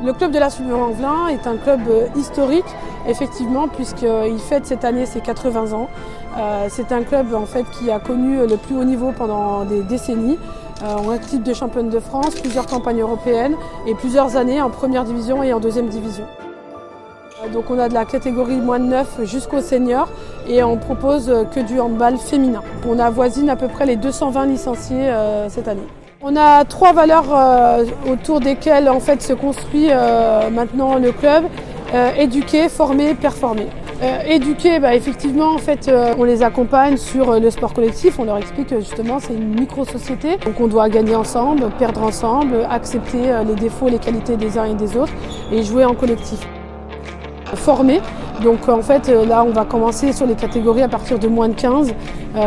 Le club de la Sully-Vaux-en-Velin est un club historique, effectivement, puisqu'il fête cette année ses 80 ans. C'est un club en fait, qui a connu le plus haut niveau pendant des décennies. On a titre de championne de France, plusieurs campagnes européennes et plusieurs années en première division et en deuxième division. Donc on a de la catégorie moins de 9 jusqu'au senior et on propose que du handball féminin. On avoisine à peu près les 220 licenciés cette année. On a 3 valeurs autour desquelles en fait, se construit maintenant le club. Éduquer, former, performer. Éduquer, effectivement, en fait, on les accompagne sur le sport collectif. On leur explique que justement c'est une micro-société. Donc on doit gagner ensemble, perdre ensemble, accepter les défauts, les qualités des uns et des autres et jouer en collectif. Former, donc en fait là on va commencer sur les catégories à partir de moins de 15,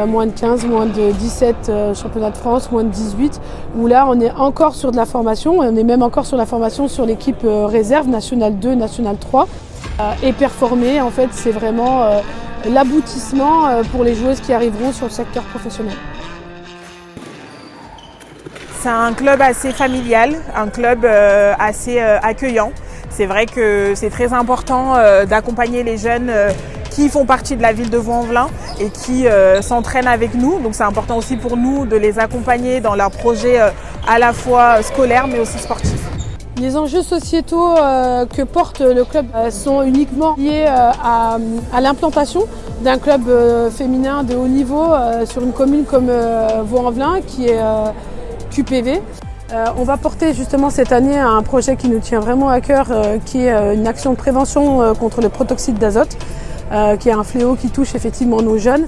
moins de 17 championnats de France, moins de 18, où là on est encore sur de la formation, on est même encore sur la formation sur l'équipe réserve, nationale 2, nationale 3. Et performer en fait c'est vraiment l'aboutissement pour les joueuses qui arriveront sur le secteur professionnel. C'est un club assez familial, un club assez accueillant. C'est vrai que c'est très important d'accompagner les jeunes qui font partie de la ville de Vaux-en-Velin et qui s'entraînent avec nous. Donc c'est important aussi pour nous de les accompagner dans leurs projets à la fois scolaires mais aussi sportifs. Les enjeux sociétaux que porte le club sont uniquement liés à l'implantation d'un club féminin de haut niveau sur une commune comme Vaux-en-Velin qui est QPV. On va porter justement cette année un projet qui nous tient vraiment à cœur, qui est une action de prévention contre le protoxyde d'azote, qui est un fléau qui touche effectivement nos jeunes.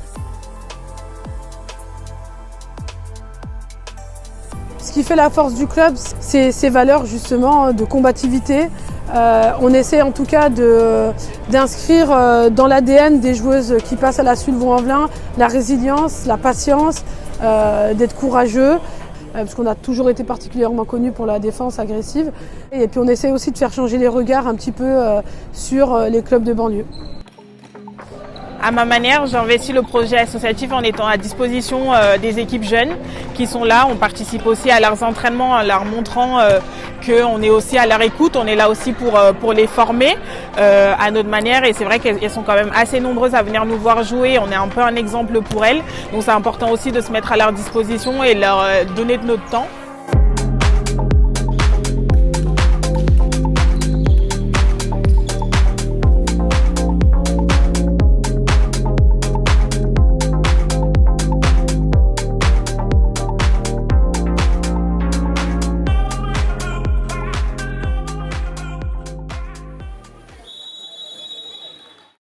Ce qui fait la force du club, c'est ses valeurs justement de combativité. On essaie en tout cas d'inscrire dans l'ADN des joueuses qui passent à la Sully-Vaux-en-Velin la résilience, la patience, d'être courageux. Parce qu'on a toujours été particulièrement connus pour la défense agressive. Et puis on essaie aussi de faire changer les regards un petit peu sur les clubs de banlieue. À ma manière, j'investis le projet associatif en étant à disposition des équipes jeunes qui sont là. On participe aussi à leurs entraînements en leur montrant qu'on est aussi à leur écoute. On est là aussi pour les former à notre manière. Et c'est vrai qu'elles sont quand même assez nombreuses à venir nous voir jouer. On est un peu un exemple pour elles. Donc c'est important aussi de se mettre à leur disposition et leur donner de notre temps.